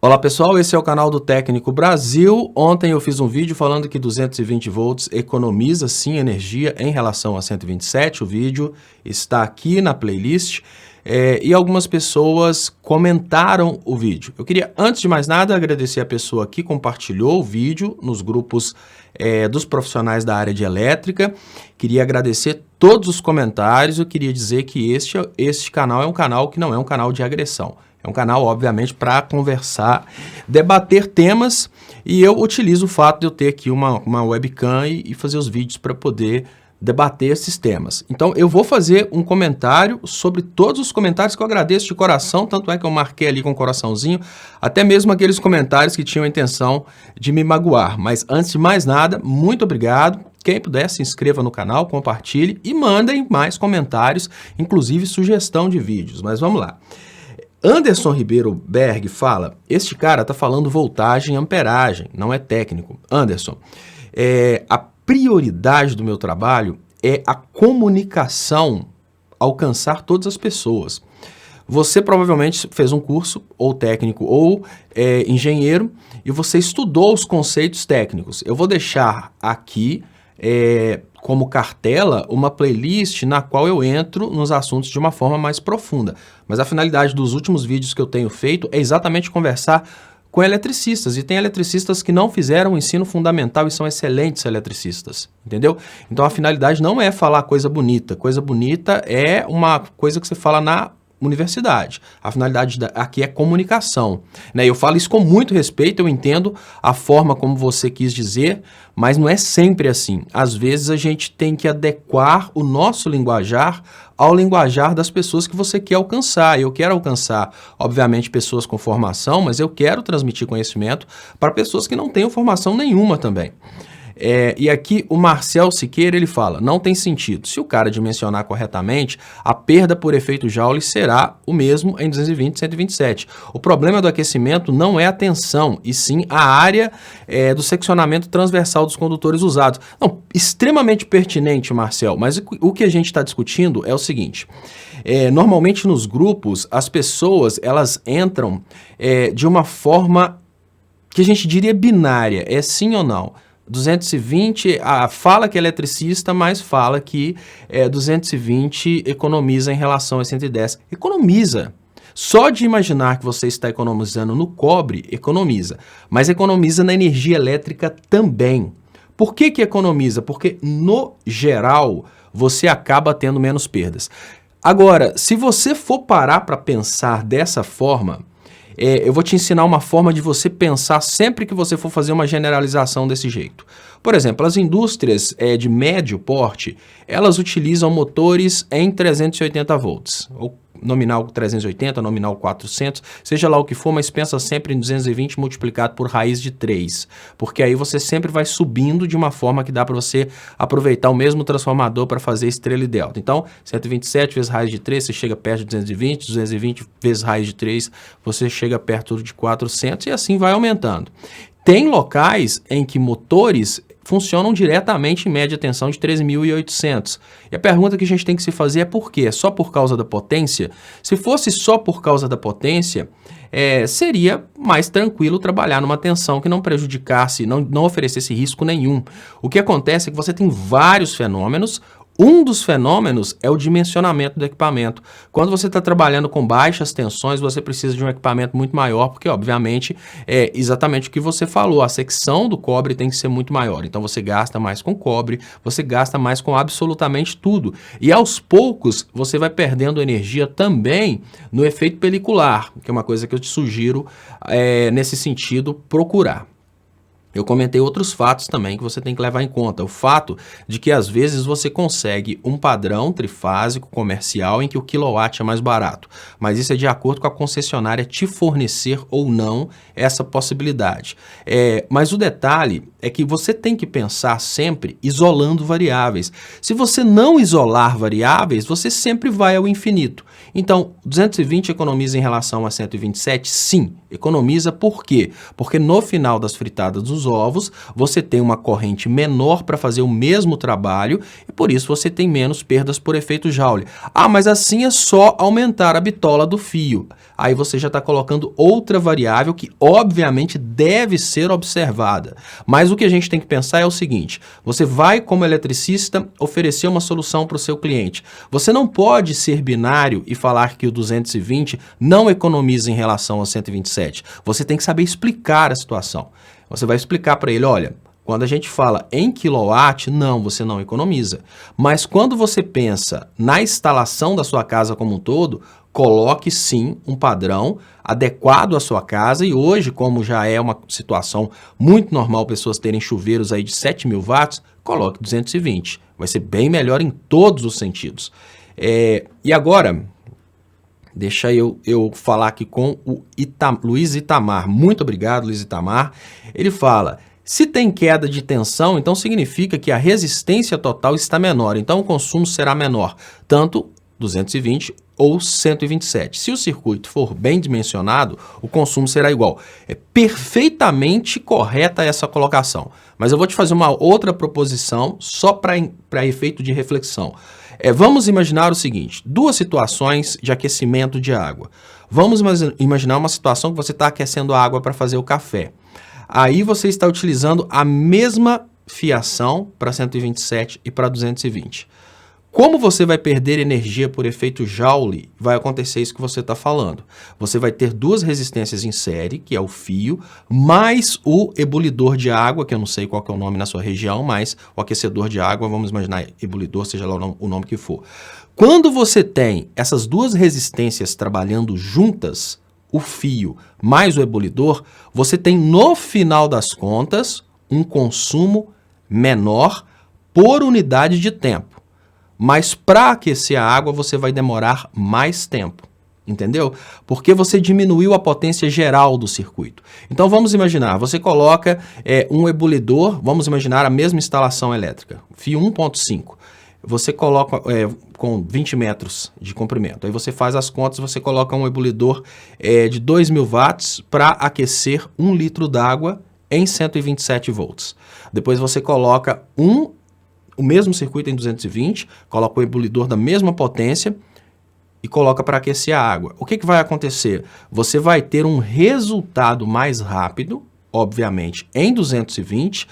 Olá pessoal, esse é o canal do Técnico Brasil. Ontem eu fiz um vídeo falando que 220 volts economiza sim energia em relação a 127. O vídeo está aqui na playlist e algumas pessoas comentaram o vídeo. Eu queria, antes de mais nada, agradecer a pessoa que compartilhou o vídeo nos grupos dos profissionais da área de elétrica. Queria agradecer todos os comentários. Eu queria dizer que este canal é um canal que não é um canal de agressão. É um canal, obviamente, para conversar, debater temas, e eu utilizo o fato de eu ter aqui uma webcam e fazer os vídeos para poder debater esses temas. Então, eu vou fazer um comentário sobre todos os comentários que eu agradeço de coração, tanto é que eu marquei ali com um coraçãozinho, até mesmo aqueles comentários que tinham a intenção de me magoar. Mas, antes de mais nada, muito obrigado. Quem puder, se inscreva no canal, compartilhe e mandem mais comentários, inclusive sugestão de vídeos. Mas vamos lá. Anderson Ribeiro Berg fala, este cara está falando voltagem e amperagem, não é técnico. Anderson, a prioridade do meu trabalho é a comunicação, alcançar todas as pessoas. Você provavelmente fez um curso, ou técnico, ou engenheiro, e você estudou os conceitos técnicos. Eu vou deixar aqui como cartela uma playlist na qual eu entro nos assuntos de uma forma mais profunda. Mas a finalidade dos últimos vídeos que eu tenho feito é exatamente conversar com eletricistas. E tem eletricistas que não fizeram o ensino fundamental e são excelentes eletricistas, entendeu? Então a finalidade não é falar coisa bonita. Coisa bonita é uma coisa que você fala na universidade. A finalidade aqui é comunicação, né? Eu falo isso com muito respeito, eu entendo a forma como você quis dizer, mas não é sempre assim. Às vezes a gente tem que adequar o nosso linguajar ao linguajar das pessoas que você quer alcançar. Eu quero alcançar, obviamente, pessoas com formação, mas eu quero transmitir conhecimento para pessoas que não tenham formação nenhuma também. E aqui o Marcel Siqueira, ele fala, não tem sentido. Se o cara dimensionar corretamente, a perda por efeito Joule será o mesmo em 220 e 127. O problema do aquecimento não é a tensão, e sim a área do seccionamento transversal dos condutores usados. Não, extremamente pertinente, Marcel, mas o que a gente está discutindo é o seguinte, normalmente nos grupos, as pessoas, elas entram de uma forma que a gente diria binária, é sim ou não. 220, fala que é eletricista, mas fala que 220 economiza em relação a 110. Economiza. Só de imaginar que você está economizando no cobre, economiza. Mas economiza na energia elétrica também. Por que que economiza? Porque, no geral, você acaba tendo menos perdas. Agora, se você for parar para pensar dessa forma, eu vou te ensinar uma forma de você pensar sempre que você for fazer uma generalização desse jeito. Por exemplo, as indústrias de médio porte, elas utilizam motores em 380 volts, ou nominal 380, nominal 400, seja lá o que for, mas pensa sempre em 220 multiplicado por raiz de 3, porque aí você sempre vai subindo de uma forma que dá para você aproveitar o mesmo transformador para fazer estrela e delta. Então, 127 vezes raiz de 3, você chega perto de 220, 220 vezes raiz de 3, você chega perto de 400 e assim vai aumentando. Tem locais em que motores funcionam diretamente em média tensão de 3.800. E a pergunta que a gente tem que se fazer é por quê? É só por causa da potência? Se fosse só por causa da potência, seria mais tranquilo trabalhar numa tensão que não prejudicasse, não oferecesse risco nenhum. O que acontece é que você tem vários fenômenos. Um dos fenômenos é o dimensionamento do equipamento. Quando você está trabalhando com baixas tensões, você precisa de um equipamento muito maior, porque, obviamente, é exatamente o que você falou, a secção do cobre tem que ser muito maior. Então, você gasta mais com cobre, você gasta mais com absolutamente tudo. E, aos poucos, você vai perdendo energia também no efeito pelicular, que é uma coisa que eu te sugiro, nesse sentido, procurar. Eu comentei outros fatos também que você tem que levar em conta. O fato de que, às vezes, você consegue um padrão trifásico comercial em que o quilowatt é mais barato. Mas isso é de acordo com a concessionária te fornecer ou não essa possibilidade. Mas o detalhe é que você tem que pensar sempre isolando variáveis. Se você não isolar variáveis, você sempre vai ao infinito. Então, 220 economiza em relação a 127? Sim, economiza por quê? Porque no final das fritadas dos ovos, você tem uma corrente menor para fazer o mesmo trabalho e por isso você tem menos perdas por efeito Joule. Ah, mas assim é só aumentar a bitola do fio. Aí você já está colocando outra variável que obviamente deve ser observada. Mas o que a gente tem que pensar é o seguinte, você vai como eletricista oferecer uma solução para o seu cliente. Você não pode ser binário e falar que o 220 não economiza em relação ao 127. Você tem que saber explicar a situação. Você vai explicar para ele, olha, quando a gente fala em quilowatt, não, você não economiza. Mas quando você pensa na instalação da sua casa como um todo, coloque sim um padrão adequado à sua casa e hoje, como já é uma situação muito normal pessoas terem chuveiros aí de 7.000 watts, coloque 220. Vai ser bem melhor em todos os sentidos. E agora, deixa eu falar aqui com o Luiz Itamar. Muito obrigado, Luiz Itamar. Ele fala, se tem queda de tensão, então significa que a resistência total está menor, então o consumo será menor, tanto 220 ou 127. Se o circuito for bem dimensionado, o consumo será igual. É perfeitamente correta essa colocação, mas eu vou te fazer uma outra proposição só para efeito de reflexão. Vamos imaginar o seguinte, duas situações de aquecimento de água. Vamos imaginar uma situação que você está aquecendo a água para fazer o café. Aí você está utilizando a mesma fiação para 127 e para 220. Como você vai perder energia por efeito Joule, vai acontecer isso que você está falando. Você vai ter duas resistências em série, que é o fio, mais o ebulidor de água, que eu não sei qual que é o nome na sua região, mas o aquecedor de água, vamos imaginar ebulidor, seja lá o nome que for. Quando você tem essas duas resistências trabalhando juntas, o fio mais o ebulidor, você tem no final das contas um consumo menor por unidade de tempo. Mas para aquecer a água você vai demorar mais tempo, entendeu? Porque você diminuiu a potência geral do circuito. Então vamos imaginar, você coloca um ebulidor, vamos imaginar a mesma instalação elétrica, fio 1.5. Você coloca com 20 metros de comprimento. Aí você faz as contas, você coloca um ebulidor de 2.000 watts para aquecer 1 litro d'água em 127 volts. Depois você coloca o mesmo circuito em 220, coloca o ebulidor da mesma potência e coloca para aquecer a água. O que vai acontecer? Você vai ter um resultado mais rápido, obviamente, em 220,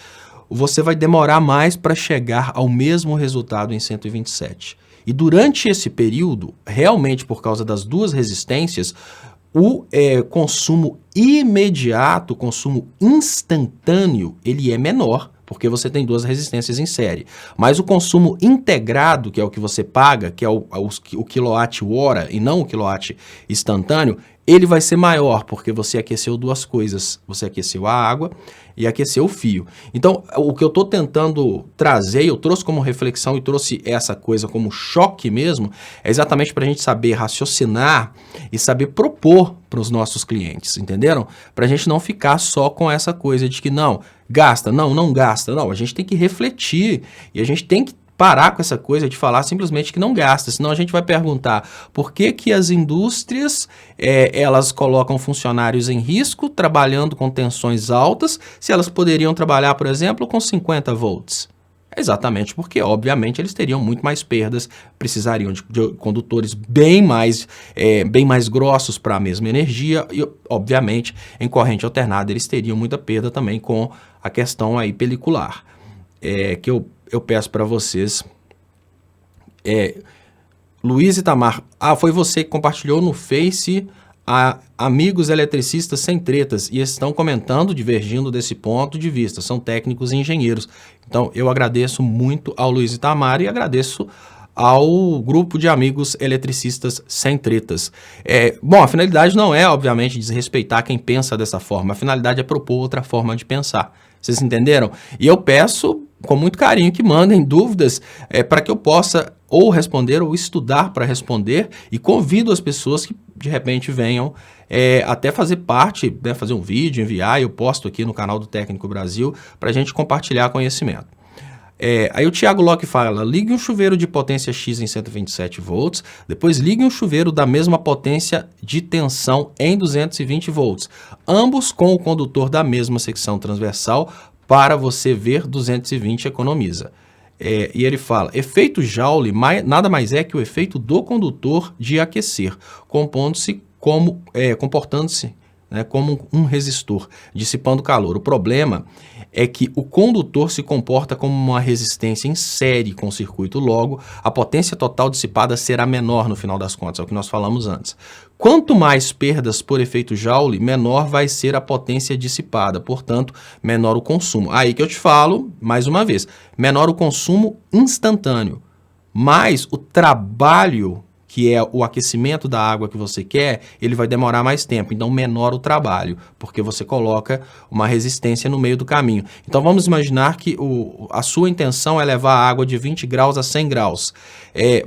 você vai demorar mais para chegar ao mesmo resultado em 127. E durante esse período, realmente por causa das duas resistências, o consumo imediato, o consumo instantâneo, ele é menor, porque você tem duas resistências em série. Mas o consumo integrado, que é o que você paga, que é o quilowatt-hora e não o quilowatt instantâneo, ele vai ser maior, porque você aqueceu duas coisas. Você aqueceu a água e aqueceu o fio. Então, o que eu estou tentando trazer, eu trouxe como reflexão e trouxe essa coisa como choque mesmo, é exatamente para a gente saber raciocinar e saber propor para os nossos clientes, entenderam? Para a gente não ficar só com essa coisa de que não, gasta, não gasta. Não, a gente tem que refletir e a gente tem que parar com essa coisa de falar simplesmente que não gasta, senão a gente vai perguntar por que as indústrias elas colocam funcionários em risco trabalhando com tensões altas, se elas poderiam trabalhar, por exemplo, com 50 volts. Exatamente porque, obviamente, eles teriam muito mais perdas, precisariam de condutores bem mais grossos para a mesma energia e, obviamente, em corrente alternada eles teriam muita perda também com a questão aí pelicular. Que eu peço para vocês. Luiz Itamar, foi você que compartilhou no Face amigos eletricistas sem tretas e estão comentando, divergindo desse ponto de vista, são técnicos e engenheiros. Então eu agradeço muito ao Luiz Itamar e agradeço ao grupo de amigos eletricistas sem tretas. Bom, a finalidade não é, obviamente, desrespeitar quem pensa dessa forma, a finalidade é propor outra forma de pensar. Vocês entenderam? E eu peço com muito carinho que mandem dúvidas para que eu possa ou responder ou estudar para responder e convido as pessoas que de repente venham até fazer parte, né, fazer um vídeo, enviar, eu posto aqui no canal do Técnico Brasil para a gente compartilhar conhecimento. Aí o Thiago Locke fala, ligue um chuveiro de potência X em 127 volts, depois ligue um chuveiro da mesma potência de tensão em 220 volts, ambos com o condutor da mesma secção transversal para você ver 220 economiza. E ele fala, efeito Joule nada mais é que o efeito do condutor de aquecer, comportando-se né, como um resistor, dissipando calor. O problema é que o condutor se comporta como uma resistência em série com o circuito, logo, a potência total dissipada será menor no final das contas, é o que nós falamos antes. Quanto mais perdas por efeito Joule, menor vai ser a potência dissipada, portanto, menor o consumo. Aí que eu te falo, mais uma vez, menor o consumo instantâneo, mas o trabalho que é o aquecimento da água que você quer, ele vai demorar mais tempo, então menor o trabalho, porque você coloca uma resistência no meio do caminho. Então vamos imaginar que a sua intenção é levar a água de 20 graus a 100 graus.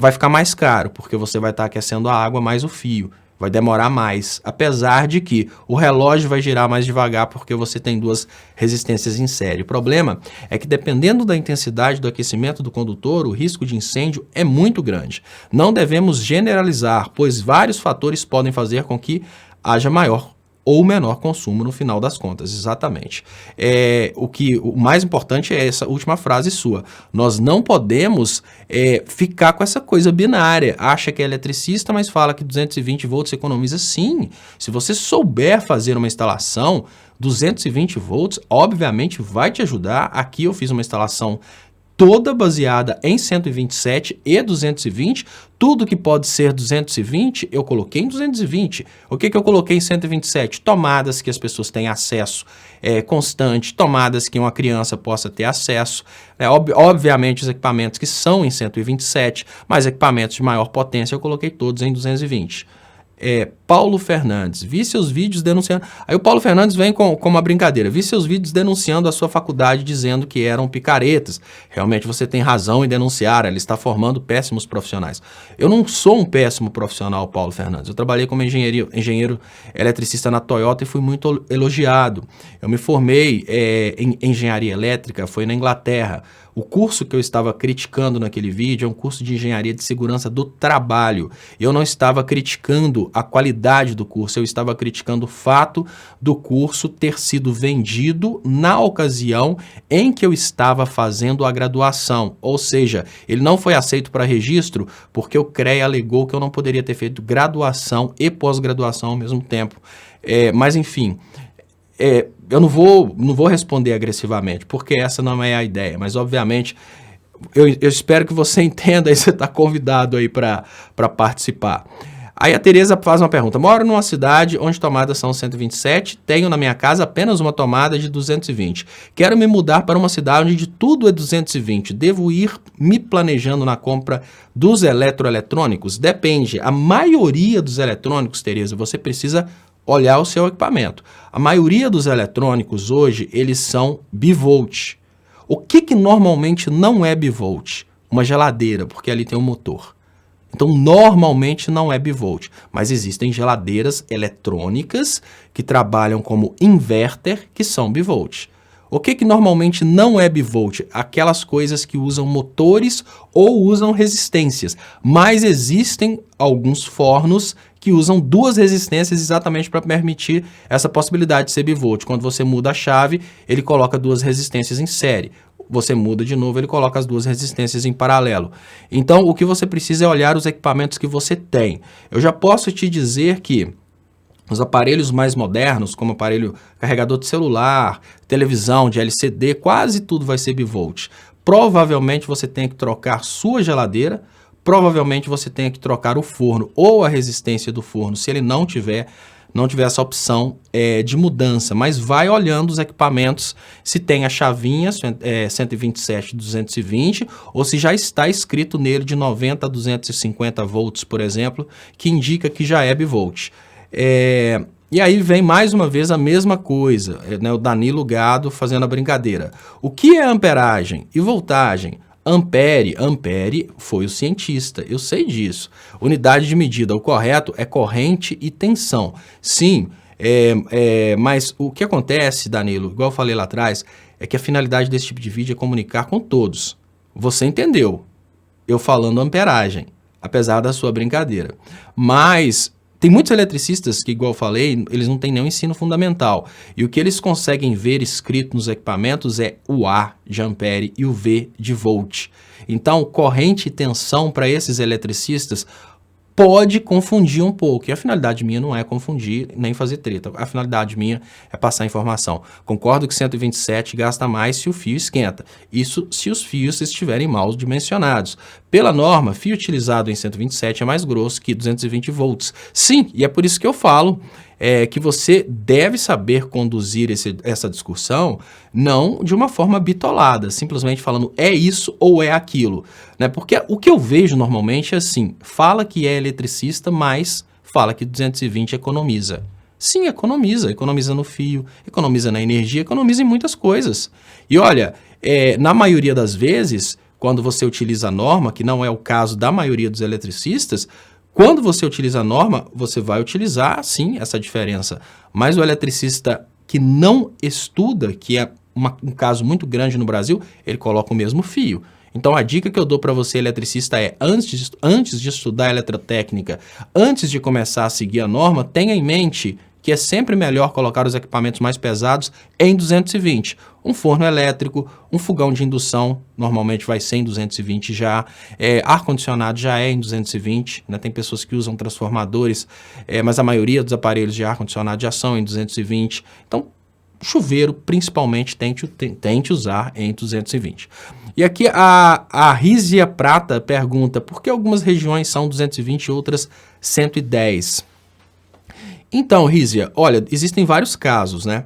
Vai ficar mais caro, porque você vai estar aquecendo a água mais o fio. Vai demorar mais, apesar de que o relógio vai girar mais devagar porque você tem duas resistências em série. O problema é que dependendo da intensidade do aquecimento do condutor, o risco de incêndio é muito grande. Não devemos generalizar, pois vários fatores podem fazer com que haja maior ou menor consumo no final das contas, exatamente. O mais importante é essa última frase sua. Nós não podemos ficar com essa coisa binária. Acha que é eletricista, mas fala que 220 volts economiza. Sim, se você souber fazer uma instalação, 220 volts, obviamente vai te ajudar. Aqui eu fiz uma instalação toda baseada em 127 e 220, tudo que pode ser 220, eu coloquei em 220. O que eu coloquei em 127? Tomadas que as pessoas têm acesso constante, tomadas que uma criança possa ter acesso, obviamente os equipamentos que são em 127, mas equipamentos de maior potência eu coloquei todos em 220. Paulo Fernandes, vi seus vídeos denunciando... Aí o Paulo Fernandes vem com uma brincadeira. Vi seus vídeos denunciando a sua faculdade, dizendo que eram picaretas. Realmente você tem razão em denunciar, ela está formando péssimos profissionais. Eu não sou um péssimo profissional, Paulo Fernandes. Eu trabalhei como engenheiro eletricista na Toyota e fui muito elogiado. Eu me formei em engenharia elétrica, foi na Inglaterra. O curso que eu estava criticando naquele vídeo é um curso de engenharia de segurança do trabalho. Eu não estava criticando a qualidade do curso, eu estava criticando o fato do curso ter sido vendido na ocasião em que eu estava fazendo a graduação. Ou seja, ele não foi aceito para registro porque o CREA alegou que eu não poderia ter feito graduação e pós-graduação ao mesmo tempo. Mas enfim... eu não vou responder agressivamente, porque essa não é a ideia, mas obviamente eu espero que você entenda e você está convidado aí para participar. Aí a Tereza faz uma pergunta, moro numa cidade onde tomadas são 127, tenho na minha casa apenas uma tomada de 220, quero me mudar para uma cidade onde tudo é 220, devo ir me planejando na compra dos eletroeletrônicos? Depende, a maioria dos eletrônicos, Tereza, você precisa olhar o seu equipamento. A maioria dos eletrônicos hoje, eles são bivolt. O que normalmente não é bivolt? Uma geladeira, porque ali tem um motor. Então, normalmente não é bivolt, mas existem geladeiras eletrônicas que trabalham como inverter, que são bivolt. O que normalmente não é bivolt? Aquelas coisas que usam motores ou usam resistências, mas existem alguns fornos que usam duas resistências exatamente para permitir essa possibilidade de ser bivolt. Quando você muda a chave, ele coloca duas resistências em série. Você muda de novo, ele coloca as duas resistências em paralelo. Então, o que você precisa é olhar os equipamentos que você tem. Eu já posso te dizer que os aparelhos mais modernos, como aparelho carregador de celular, televisão de LCD, quase tudo vai ser bivolt. Provavelmente você tem que trocar sua geladeira, provavelmente você tem que trocar o forno ou a resistência do forno, se ele não tiver essa opção de mudança, mas vai olhando os equipamentos, se tem a chavinha 127, 220, ou se já está escrito nele de 90 a 250 volts, por exemplo, que indica que já é bivolt. E aí vem mais uma vez a mesma coisa, né, o Danilo Gado fazendo a brincadeira. O que é amperagem e voltagem? Ampere foi o cientista, eu sei disso. Unidade de medida, o correto é corrente e tensão. Sim, mas o que acontece, Danilo, igual eu falei lá atrás, é que a finalidade desse tipo de vídeo é comunicar com todos. Você entendeu, eu falando amperagem, apesar da sua brincadeira. Mas Tem muitos eletricistas que, igual eu falei, eles não têm nenhum ensino fundamental. E o que eles conseguem ver escrito nos equipamentos é o A de ampere e o V de volt. Então, corrente e tensão para esses eletricistas pode confundir um pouco. E a finalidade minha não é confundir nem fazer treta. A finalidade minha é passar informação. Concordo que 127 gasta mais se o fio esquenta. Isso se os fios estiverem mal dimensionados. Pela norma, fio utilizado em 127 é mais grosso que 220 volts. Sim, e é por isso que eu falo que você deve saber conduzir essa discussão não de uma forma bitolada, simplesmente falando é isso ou é aquilo, né? Porque o que eu vejo normalmente é assim, fala que é eletricista, mas fala que 220 economiza. Sim, economiza no fio, economiza na energia, economiza em muitas coisas. E olha, na maioria das vezes, quando você utiliza a norma, que não é o caso da maioria dos eletricistas, quando você utiliza a norma, você vai utilizar, sim, essa diferença. Mas o eletricista que não estuda, que é um caso muito grande no Brasil, ele coloca o mesmo fio. Então, a dica que eu dou para você, eletricista, é antes de estudar eletrotécnica, antes de começar a seguir a norma, tenha em mente que é sempre melhor colocar os equipamentos mais pesados em 220. Um forno elétrico, um fogão de indução, normalmente vai ser em 220 já. Ar-condicionado já é em 220, né? Tem pessoas que usam transformadores, mas a maioria dos aparelhos de ar-condicionado já são em 220. Então, chuveiro, principalmente, tente usar em 220. E aqui a Rízia Prata pergunta, por que algumas regiões são 220 e outras 110? Então, Rízia, olha, existem vários casos, né?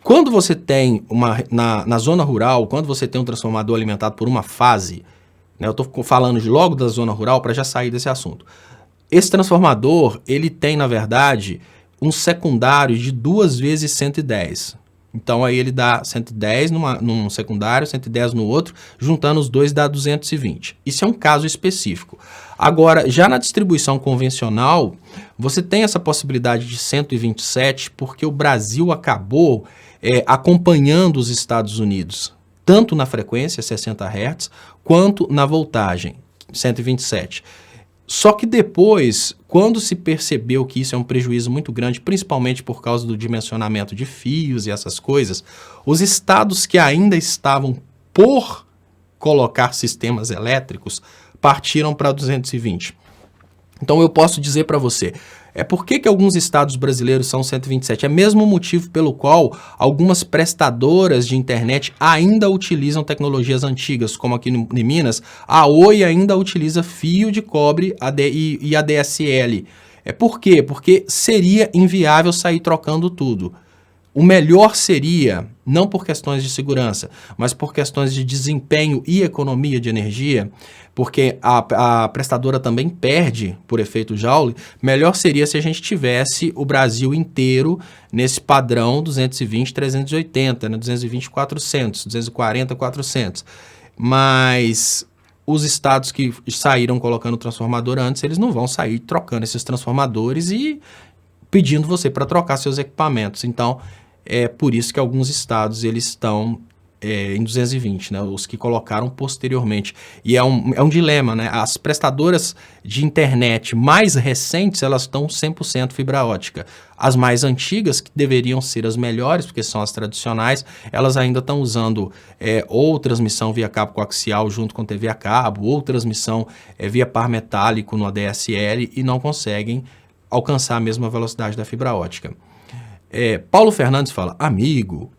Quando você tem na zona rural, quando você tem um transformador alimentado por uma fase, né? Eu estou falando logo da zona rural para já sair desse assunto. Esse transformador, ele tem, na verdade, um secundário de 2 vezes 110. Então, aí ele dá 110 num secundário, 110 no outro, juntando os dois dá 220. Isso é um caso específico. Agora, já na distribuição convencional, você tem essa possibilidade de 127 porque o Brasil acabou acompanhando os Estados Unidos, tanto na frequência, 60 Hz, quanto na voltagem, 127. Só que depois, quando se percebeu que isso é um prejuízo muito grande, principalmente por causa do dimensionamento de fios e essas coisas, os estados que ainda estavam por colocar sistemas elétricos partiram para 220. Então eu posso dizer para você, por que alguns estados brasileiros são 127? É o mesmo motivo pelo qual algumas prestadoras de internet ainda utilizam tecnologias antigas, como aqui em Minas, a Oi ainda utiliza fio de cobre e ADSL. Por quê? Porque seria inviável sair trocando tudo. O melhor seria, não por questões de segurança, mas por questões de desempenho e economia de energia, porque a prestadora também perde por efeito Joule, melhor seria se a gente tivesse o Brasil inteiro nesse padrão 220, 380, né? 220, 400, 240, 400. Mas os estados que saíram colocando o transformador antes, eles não vão sair trocando esses transformadores e pedindo você para trocar seus equipamentos. Então, é por isso que alguns estados eles estão em 220, né? Os que colocaram posteriormente. E é um dilema, né? As prestadoras de internet mais recentes, elas estão 100% fibra ótica. As mais antigas, que deveriam ser as melhores, porque são as tradicionais, elas ainda estão usando ou transmissão via cabo coaxial junto com TV a cabo, ou transmissão via par metálico no ADSL e não conseguem alcançar a mesma velocidade da fibra ótica. Paulo Fernandes fala, amigo,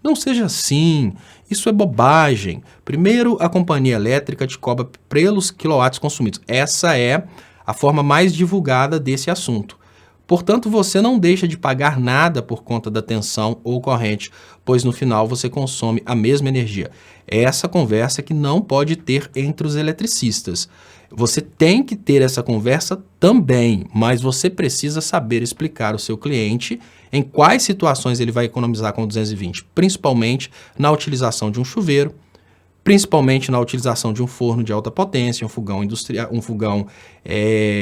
não seja assim, isso é bobagem. Primeiro, a companhia elétrica te cobra pelos quilowatts consumidos. Essa é a forma mais divulgada desse assunto. Portanto, você não deixa de pagar nada por conta da tensão ou corrente, pois no final você consome a mesma energia. É essa conversa que não pode ter entre os eletricistas. Você tem que ter essa conversa também, mas você precisa saber explicar ao seu cliente em quais situações ele vai economizar com 220, principalmente na utilização de um chuveiro, principalmente na utilização de um forno de alta potência, um fogão industrial, um fogão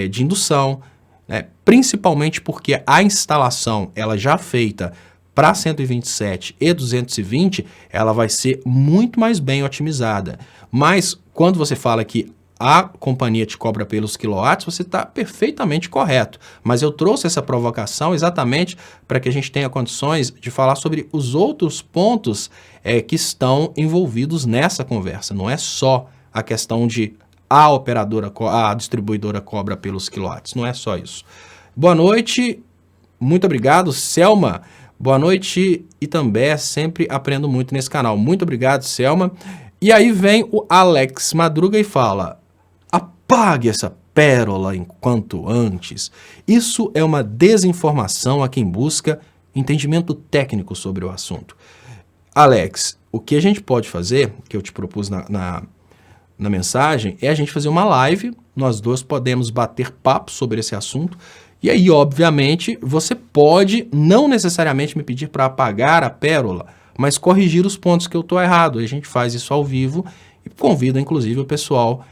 de indução, né? Principalmente porque a instalação, ela já feita para 127 e 220, ela vai ser muito mais bem otimizada. Mas quando você fala que a companhia te cobra pelos quilowatts, você está perfeitamente correto. Mas eu trouxe essa provocação exatamente para que a gente tenha condições de falar sobre os outros pontos que estão envolvidos nessa conversa. Não é só a questão de a distribuidora cobra pelos quilowatts, não é só isso. Boa noite, muito obrigado, Selma. Boa noite, Itambé, sempre aprendo muito nesse canal. Muito obrigado, Selma. E aí vem o Alex Madruga e fala: apague essa pérola enquanto antes. Isso é uma desinformação a quem busca entendimento técnico sobre o assunto. Alex, o que a gente pode fazer, que eu te propus na mensagem, é a gente fazer uma live, nós dois podemos bater papo sobre esse assunto, e aí, obviamente, você pode não necessariamente me pedir para apagar a pérola, mas corrigir os pontos que eu estou errado. A gente faz isso ao vivo e convida, inclusive, o pessoal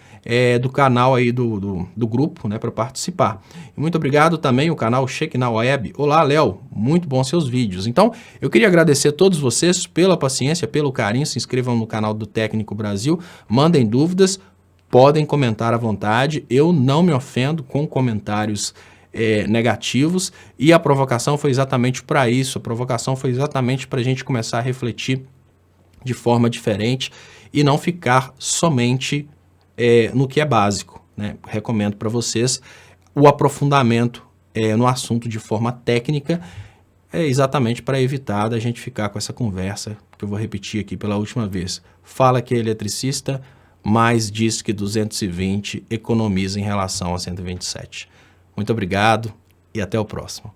do canal aí do grupo, né, para participar. E muito obrigado também o canal Shekinah Web. Olá, Léo, muito bons seus vídeos. Então, eu queria agradecer a todos vocês pela paciência, pelo carinho. Se inscrevam no canal do Técnico Brasil, mandem dúvidas, podem comentar à vontade. Eu não me ofendo com comentários negativos, e a provocação foi exatamente para isso. A provocação foi exatamente para a gente começar a refletir de forma diferente e não ficar somente no que é básico, né? Recomendo para vocês o aprofundamento no assunto de forma técnica, exatamente para evitar da gente ficar com essa conversa, que eu vou repetir aqui pela última vez. Fala que é eletricista, mas diz que 220 economiza em relação a 127. Muito obrigado e até o próximo.